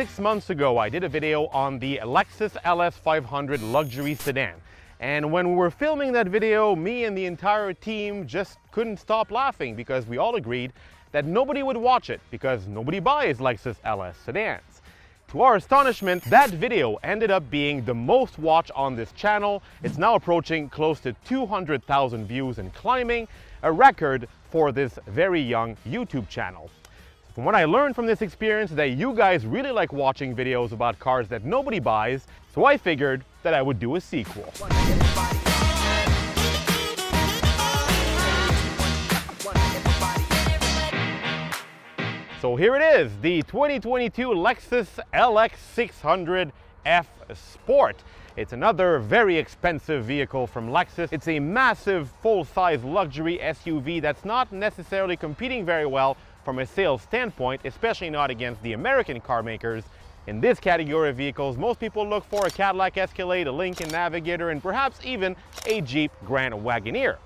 6 months ago, I did a video on the Lexus LS500 luxury sedan. And when we were filming that video, me and the entire team just couldn't stop laughing because we all agreed that nobody would watch it because nobody buys Lexus LS sedans. To our astonishment, that video ended up being the most watched on this channel. It's now approaching close to 200,000 views and climbing, a record for this very young YouTube channel. From what I learned from this experience, that you guys really like watching videos about cars that nobody buys, so I figured that I would do a sequel. So here it is, the 2022 Lexus LX600 F Sport. It's another very expensive vehicle from Lexus. It's a massive full-size luxury SUV that's not necessarily competing very well from a sales standpoint, especially not against the American car makers. In this category of vehicles, most people look for a Cadillac Escalade, a Lincoln Navigator, and perhaps even a Jeep Grand Wagoneer.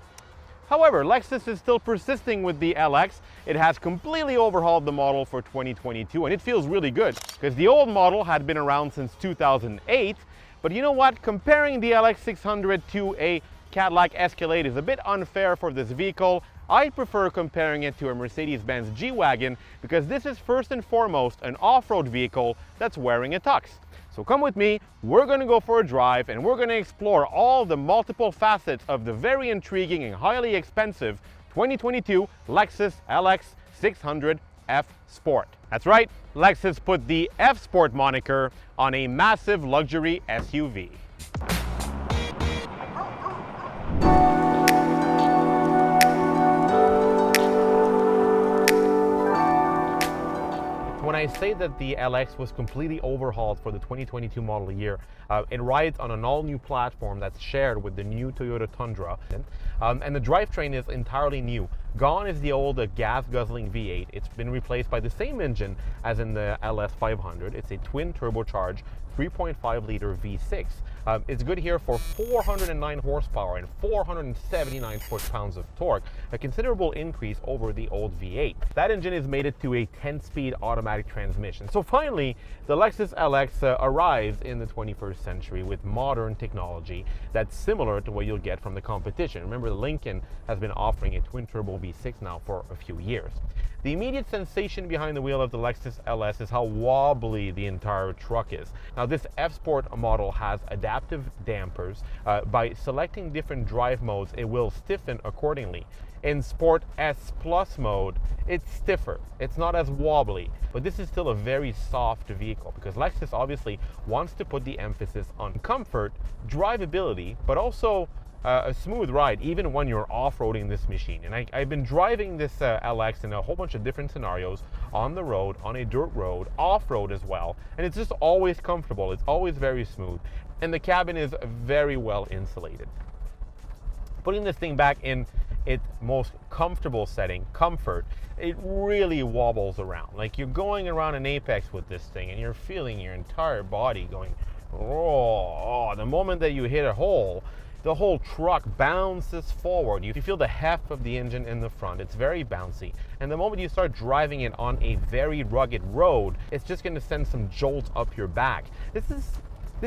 However, Lexus is still persisting with the LX. It has completely overhauled the model for 2022, and it feels really good because the old model had been around since 2008. But you know what? Comparing the LX600 to a Cadillac Escalade is a bit unfair for this vehicle. I prefer comparing it to a Mercedes-Benz G-Wagon because this is first and foremost an off-road vehicle that's wearing a tux. So come with me, we're going to go for a drive and we're going to explore all the multiple facets of the very intriguing and highly expensive 2022 Lexus LX600 F Sport. That's right, Lexus put the F Sport moniker on a massive luxury SUV. When I say that the LX was completely overhauled for the 2022 model year, it rides on an all-new platform that's shared with the new Toyota Tundra, and the drivetrain is entirely new. Gone is the old gas-guzzling V8. It's been replaced by the same engine as in the LS500. It's a twin turbocharged 3.5-liter V6. It's good here for 409 horsepower and 479 foot-pounds of torque, a considerable increase over the old V8. That engine is mated to a 10-speed automatic transmission. So finally, the Lexus LX arrives in the 21st century with modern technology that's similar to what you'll get from the competition. Remember, the Lincoln has been offering a twin-turbo V6 now for a few years. The immediate sensation behind the wheel of the Lexus LS is how wobbly the entire truck is. Now, this F Sport model has adaptive dampers. By selecting different drive modes, it will stiffen accordingly. In Sport S Plus mode, it's stiffer. It's not as wobbly, but this is still a very soft vehicle because Lexus obviously wants to put the emphasis on comfort, drivability, but also a smooth ride, even when you're off-roading this machine. And I've been driving this LX in a whole bunch of different scenarios, on the road, on a dirt road, off-road as well, and it's just always comfortable. It's always very smooth, and the cabin is very well insulated. Putting this thing back in its most comfortable setting, comfort, it really wobbles around. Like you're going around an apex with this thing, and you're feeling your entire body going, oh, the moment that you hit a hole, the whole truck bounces forward. You feel the heft of the engine in the front. It's very bouncy. And the moment you start driving it on a very rugged road, it's just going to send some jolts up your back. This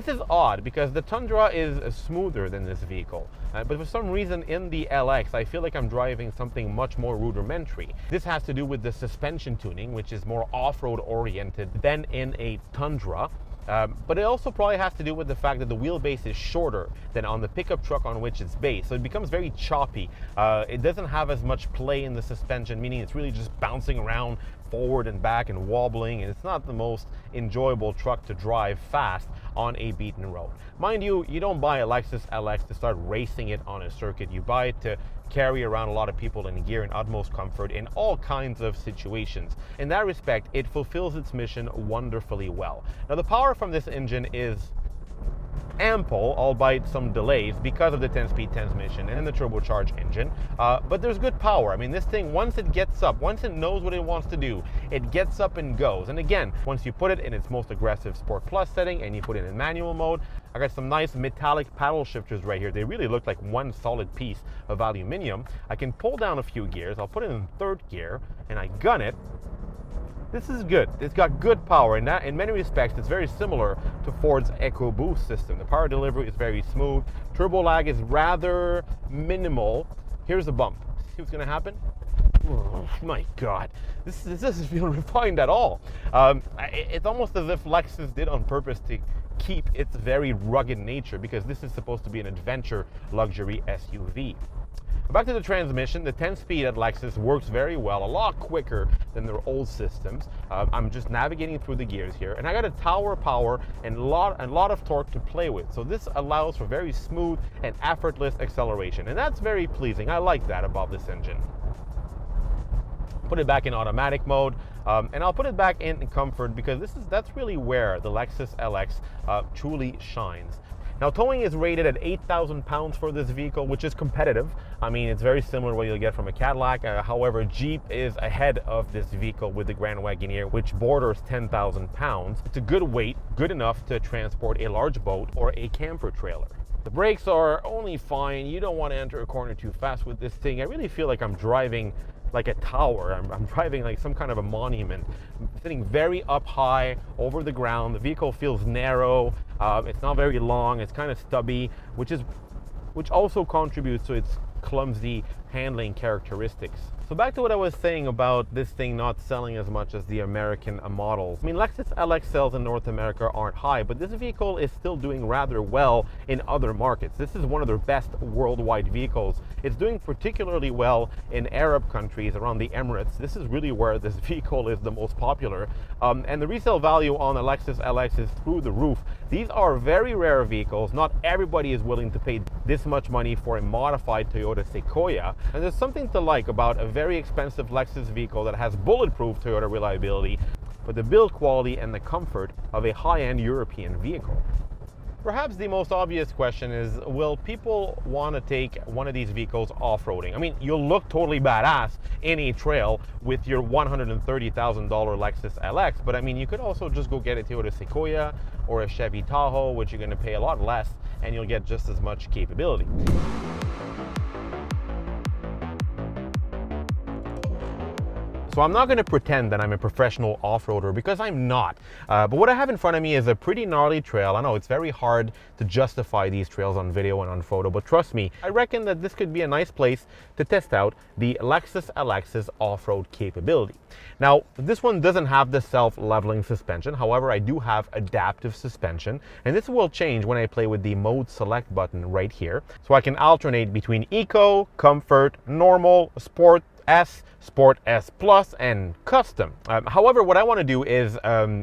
is odd because the Tundra is smoother than this vehicle. But for some reason in the LX, I feel like I'm driving something much more rudimentary. This has to do with the suspension tuning, which is more off-road oriented than in a Tundra. But it also probably has to do with the fact that the wheelbase is shorter than on the pickup truck on which it's based. So it becomes very choppy. It doesn't have as much play in the suspension, meaning it's really just bouncing around forward and back and wobbling, and it's not the most enjoyable truck to drive fast on a beaten road. Mind you, you don't buy a Lexus LX to start racing it on a circuit. You buy it to carry around a lot of people in gear in utmost comfort in all kinds of situations. In that respect, it fulfills its mission wonderfully well. Now, the power from this engine is ample, albeit some delays because of the 10-speed transmission and the turbocharged engine, but there's good power. I mean, this thing, once it gets up, once it knows what it wants to do, it gets up and goes. And again, once you put it in its most aggressive Sport Plus setting and you put it in manual mode, I got some nice metallic paddle shifters right here. They really look like one solid piece of aluminum. I can pull down a few gears. I'll put it in third gear and I gun it. This is good. It's got good power, and that in many respects it's very similar to Ford's EcoBoost system. The power delivery is very smooth. Turbo lag is rather minimal. Here's a bump. See what's going to happen? Oh my God, this doesn't feel refined at all. It's almost as if Lexus did on purpose to keep its very rugged nature, because this is supposed to be an adventure luxury SUV. Back to the transmission, the 10-speed at Lexus works very well, a lot quicker than their old systems. I'm just navigating through the gears here, and I got a tower power and a lot of torque to play with. So this allows for very smooth and effortless acceleration, and that's very pleasing. I like that about this engine. Put it back in automatic mode, and I'll put it back in comfort, because that's really where the Lexus LX truly shines. Now, towing is rated at 8,000 pounds for this vehicle, which is competitive. I mean, it's very similar to what you'll get from a Cadillac. However, Jeep is ahead of this vehicle with the Grand Wagoneer, which borders 10,000 pounds. It's a good weight, good enough to transport a large boat or a camper trailer. The brakes are only fine. You don't want to enter a corner too fast with this thing. I really feel like I'm driving like a tower. I'm driving like some kind of a monument. I'm sitting very up high over the ground. The vehicle feels narrow. It's not very long. It's kind of stubby, which also contributes to its clumsy handling characteristics. So back to what I was saying about this thing not selling as much as the American models. I mean, Lexus LX sales in North America aren't high, but this vehicle is still doing rather well in other markets. This is one of their best worldwide vehicles. It's doing particularly well in Arab countries around the Emirates. This is really where this vehicle is the most popular. And the resale value on the Lexus LX is through the roof. These are very rare vehicles. Not everybody is willing to pay this much money for a modified Toyota Sequoia. And there's something to like about a very expensive Lexus vehicle that has bulletproof Toyota reliability, but the build quality and the comfort of a high-end European vehicle. Perhaps the most obvious question is, will people want to take one of these vehicles off-roading? I mean, you'll look totally badass in a trail with your $130,000 Lexus LX, but I mean, you could also just go get a Toyota Sequoia or a Chevy Tahoe, which you're going to pay a lot less, and you'll get just as much capability. So I'm not going to pretend that I'm a professional off-roader, because I'm not. But what I have in front of me is a pretty gnarly trail. I know it's very hard to justify these trails on video and on photo, but trust me, I reckon that this could be a nice place to test out the Lexus LX's off-road capability. Now, this one doesn't have the self-leveling suspension. However, I do have adaptive suspension, and this will change when I play with the mode select button right here. So I can alternate between Eco, Comfort, Normal, Sport S, Sport S Plus, and Custom. However, what I want to do is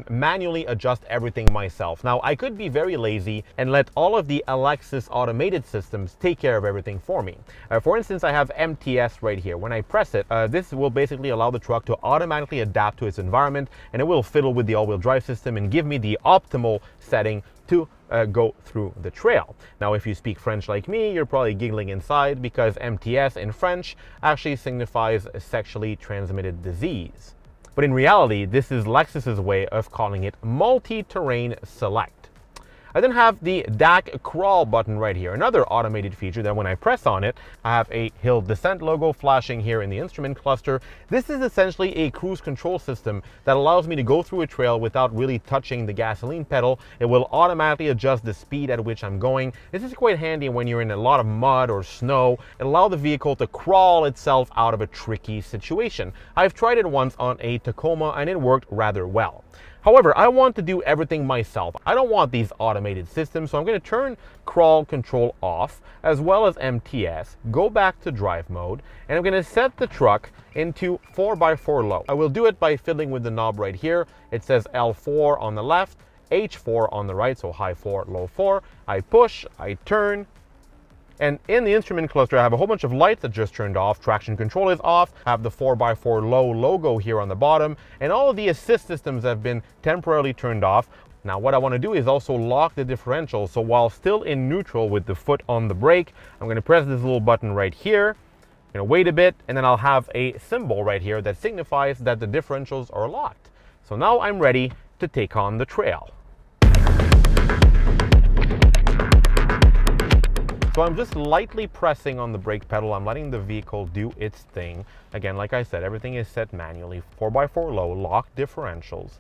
manually adjust everything myself. Now, I could be very lazy and let all of the Lexus automated systems take care of everything for me. For instance, I have MTS right here. When I press it, this will basically allow the truck to automatically adapt to its environment, and it will fiddle with the all-wheel drive system and give me the optimal setting to go through the trail. Now, if you speak French like me, you're probably giggling inside, because MTS in French actually signifies sexually transmitted disease. But in reality, this is Lexus's way of calling it multi-terrain select. I then have the DAC crawl button right here, another automated feature that when I press on it, I have a hill descent logo flashing here in the instrument cluster. This is essentially a cruise control system that allows me to go through a trail without really touching the gasoline pedal. It will automatically adjust the speed at which I'm going. This is quite handy when you're in a lot of mud or snow. It allows the vehicle to crawl itself out of a tricky situation. I've tried it once on a Tacoma and it worked rather well. However, I want to do everything myself. I don't want these automated systems, so I'm going to turn crawl control off, as well as MTS, go back to drive mode, and I'm going to set the truck into 4x4 low. I will do it by fiddling with the knob right here. It says L4 on the left, H4 on the right, so high 4, low 4. I push, I turn, and in the instrument cluster, I have a whole bunch of lights that just turned off. Traction control is off. I have the 4x4 low logo here on the bottom, and all of the assist systems have been temporarily turned off. Now, what I want to do is also lock the differential. So while still in neutral with the foot on the brake, I'm going to press this little button right here. I'm going to wait a bit, and then I'll have a symbol right here that signifies that the differentials are locked. So now I'm ready to take on the trail. So I'm just lightly pressing on the brake pedal. I'm letting the vehicle do its thing. Again, like I said, everything is set manually, 4x4 low, locked differentials.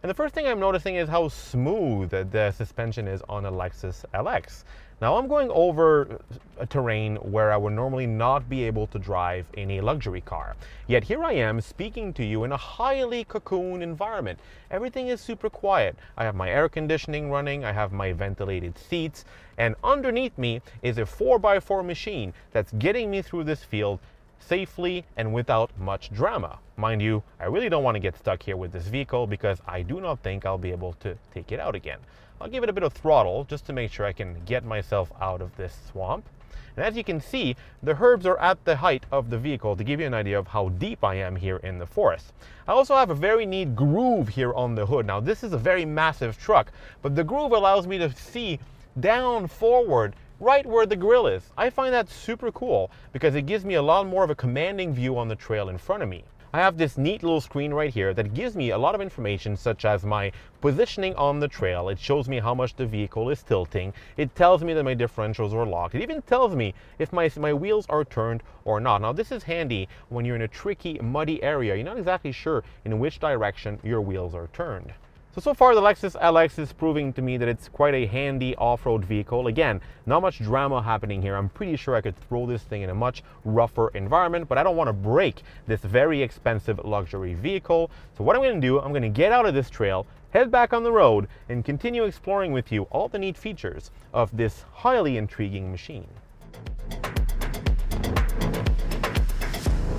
And the first thing I'm noticing is how smooth the suspension is on a Lexus LX. Now I'm going over a terrain where I would normally not be able to drive in a luxury car. Yet here I am speaking to you in a highly cocoon environment. Everything is super quiet. I have my air conditioning running, I have my ventilated seats, and underneath me is a 4x4 machine that's getting me through this field safely and without much drama. Mind you, I really don't want to get stuck here with this vehicle because I do not think I'll be able to take it out again. I'll give it a bit of throttle just to make sure I can get myself out of this swamp. And as you can see, the herbs are at the height of the vehicle to give you an idea of how deep I am here in the forest. I also have a very neat groove here on the hood. Now this is a very massive truck, but the groove allows me to see down forward right where the grill is. I find that super cool because it gives me a lot more of a commanding view on the trail in front of me. I have this neat little screen right here that gives me a lot of information such as my positioning on the trail. It shows me how much the vehicle is tilting. It tells me that my differentials are locked. It even tells me if my wheels are turned or not. Now this is handy when you're in a tricky, muddy area. You're not exactly sure in which direction your wheels are turned. So far the Lexus LX is proving to me that it's quite a handy off-road vehicle. Again, not much drama happening here. I'm pretty sure I could throw this thing in a much rougher environment, but I don't want to break this very expensive luxury vehicle. So what I'm going to do, I'm going to get out of this trail, head back on the road, and continue exploring with you all the neat features of this highly intriguing machine.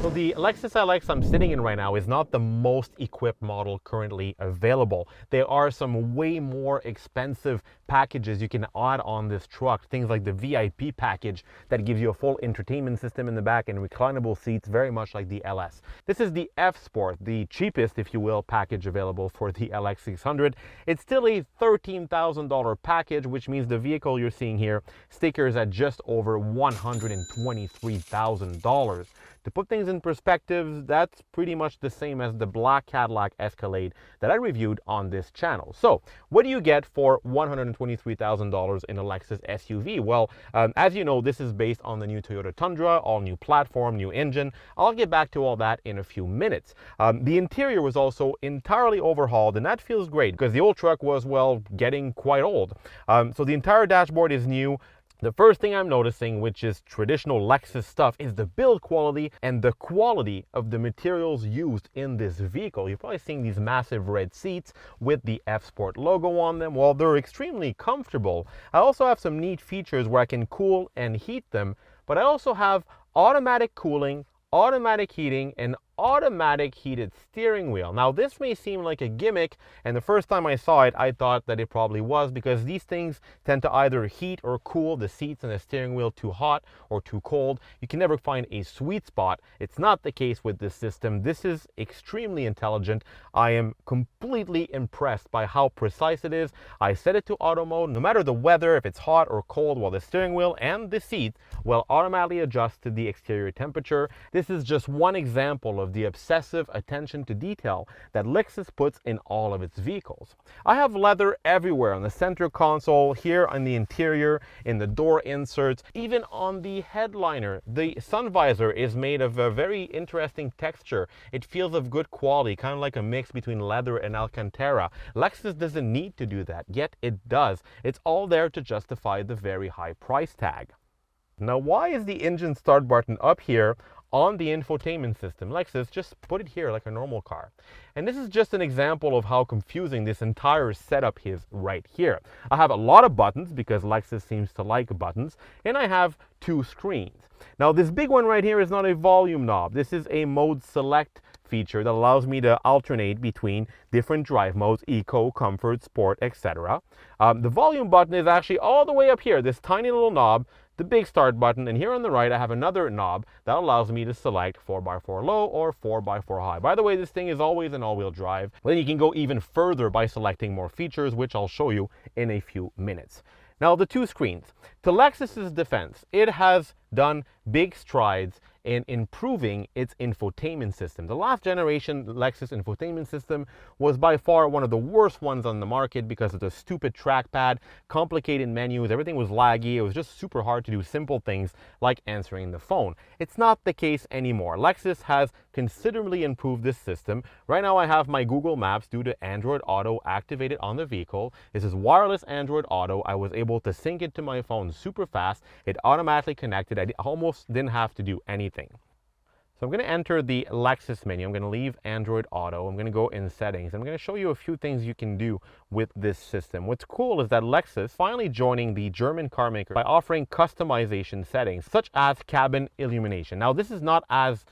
So the Lexus LX I'm sitting in right now is not the most equipped model currently available. There are some way more expensive packages you can add on this truck. Things like the VIP package that gives you a full entertainment system in the back and reclinable seats, very much like the LS. This is the F Sport, the cheapest, if you will, package available for the LX600. It's still a $13,000 package, which means the vehicle you're seeing here stickers at just over $123,000. To put things in perspective, that's pretty much the same as the black Cadillac Escalade that I reviewed on this channel. So what do you get for $123,000 in a Lexus SUV? Well, as you know, this is based on the new Toyota Tundra, all new platform, new engine. I'll get back to all that in a few minutes. The interior was also entirely overhauled, and that feels great because the old truck was, well, getting quite old. So the entire dashboard is new. The first thing I'm noticing, which is traditional Lexus stuff, is the build quality and the quality of the materials used in this vehicle. You're probably seeing these massive red seats with the F Sport logo on them. Well, they're extremely comfortable. I also have some neat features where I can cool and heat them, but I also have automatic cooling, automatic heating, and automatic heated steering wheel. Now this may seem like a gimmick, and the first time I saw it I thought that it probably was, because these things tend to either heat or cool the seats and the steering wheel too hot or too cold. You can never find a sweet spot. It's not the case with this system. This is extremely intelligent. I am completely impressed by how precise it is. I set it to auto mode. No matter the weather, if it's hot or cold, while the steering wheel and the seat will automatically adjust to the exterior temperature. This is just one example of the obsessive attention to detail that Lexus puts in all of its vehicles. I have leather everywhere on the center console, here on the interior, in the door inserts, even on the headliner. The sun visor is made of a very interesting texture. It feels of good quality, kind of like a mix between leather and Alcantara. Lexus doesn't need to do that, yet it does. It's all there to justify the very high price tag. Now, why is the engine start button up here on the infotainment system? Lexus just put it here like a normal car. And this is just an example of how confusing this entire setup is right here. I have a lot of buttons because Lexus seems to like buttons, and I have two screens. Now this big one right here is not a volume knob. This is a mode select feature that allows me to alternate between different drive modes: eco, comfort, sport, etc. The volume button is actually all the way up here, this tiny little knob, the big start button, and here on the right I have another knob that allows me to select 4x4 low or 4x4 high. By the way, this thing is always an all-wheel drive. Then you can go even further by selecting more features, which I'll show you in a few minutes. Now the two screens. To Lexus's defense, it has done big strides in improving its infotainment system. The last generation Lexus infotainment system was by far one of the worst ones on the market because of the stupid trackpad, complicated menus, everything was laggy, it was just super hard to do simple things like answering the phone. It's not the case anymore. Lexus has considerably improved this system. Right now I have my Google Maps due to Android Auto activated on the vehicle. This is wireless Android Auto. I was able to sync it to my phone super fast. It automatically connected. I almost didn't have to do anything. So I'm going to enter the Lexus menu. I'm going to leave Android Auto. I'm going to go in settings. I'm going to show you a few things you can do with this system. What's cool is that Lexus finally joining the German car maker by offering customization settings such as cabin illumination. Now this is not as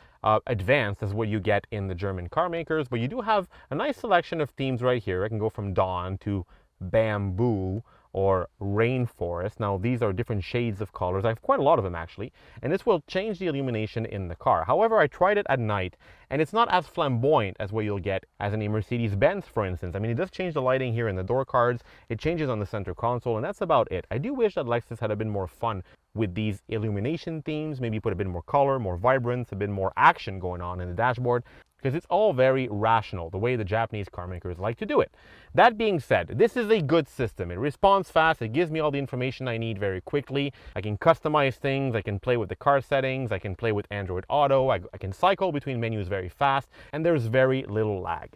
advanced as what you get in the German car makers, but you do have a nice selection of themes right here. I can go from dawn to bamboo or rainforest. Now these are different shades of colors. I have quite a lot of them actually, and this will change the illumination in the car. However, I tried it at night and it's not as flamboyant as what you'll get as in a Mercedes-Benz, for instance. I mean, it does change the lighting here in the door cards, it changes on the center console, and that's about it. I do wish that Lexus had a bit more fun with these illumination themes, maybe put a bit more color, more vibrance, a bit more action going on in the dashboard, because it's all very rational, the way the Japanese car makers like to do it. That being said, this is a good system. It responds fast, it gives me all the information I need very quickly. I can customize things, I can play with the car settings, I can play with Android Auto, I can cycle between menus very fast, and there's very little lag.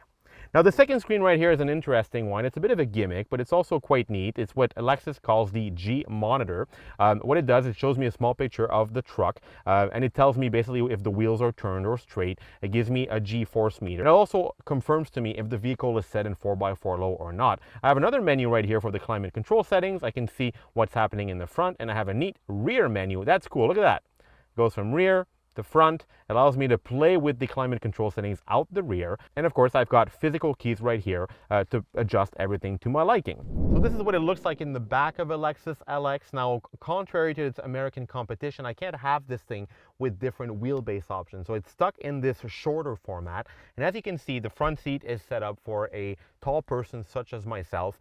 Now the second screen right here is an interesting one. It's a bit of a gimmick, but it's also quite neat. It's what Lexus calls the G monitor. What it does, it shows me a small picture of the truck, and it tells me basically if the wheels are turned or straight. It gives me a G-force meter. It also confirms to me if the vehicle is set in 4x4 low or not. I have another menu right here for the climate control settings. I can see what's happening in the front, and I have a neat rear menu. That's cool, look at that. It goes from rear to front, allows me to play with the climate control settings out the rear, and of course I've got physical keys right here to adjust everything to my liking. So this is what it looks like in the back of a Lexus LX. Now, contrary to its American competition, I can't have this thing with different wheelbase options, so it's stuck in this shorter format. And as you can see, the front seat is set up for a tall person such as myself,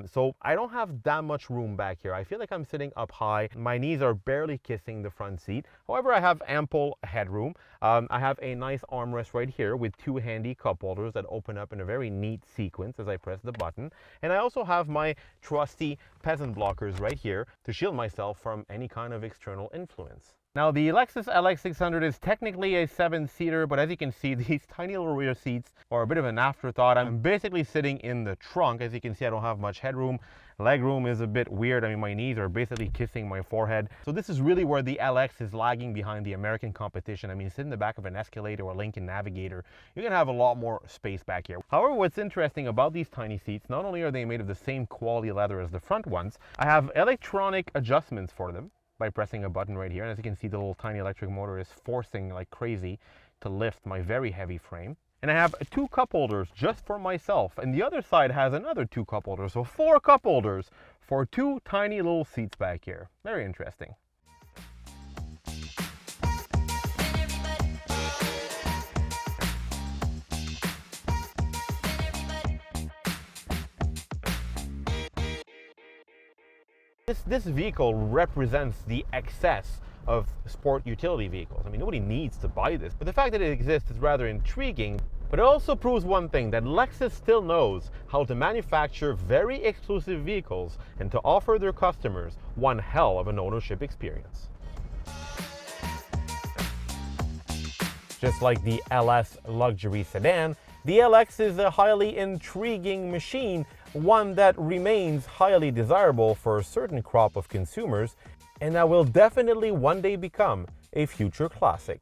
so I don't have that much room back here. I feel like I'm sitting up high. My knees are barely kissing the front seat. However, I have ample headroom. I have a nice armrest right here with two handy cup holders that open up in a very neat sequence as I press the button. And I also have my trusty peasant blockers right here to shield myself from any kind of external influence. Now the Lexus LX600 is technically a 7-seater, but as you can see, these tiny little rear seats are a bit of an afterthought. I'm basically sitting in the trunk. As you can see, I don't have much headroom. Leg room is a bit weird. I mean, my knees are basically kissing my forehead. So this is really where the LX is lagging behind the American competition. I mean, sit in the back of an Escalade or a Lincoln Navigator, you're gonna have a lot more space back here. However, what's interesting about these tiny seats, not only are they made of the same quality leather as the front ones, I have electronic adjustments for them by pressing a button right here. And as you can see, the little tiny electric motor is forcing like crazy to lift my very heavy frame. And I have two cup holders just for myself, and the other side has another two cup holders, so 4 cup holders for 2 tiny little seats back here. Very interesting. This vehicle represents the excess of sport utility vehicles. I mean, nobody needs to buy this, but the fact that it exists is rather intriguing. But it also proves one thing, that Lexus still knows how to manufacture very exclusive vehicles and to offer their customers one hell of an ownership experience. Just like the LS luxury sedan, the LX is a highly intriguing machine, one that remains highly desirable for a certain crop of consumers, and that will definitely one day become a future classic.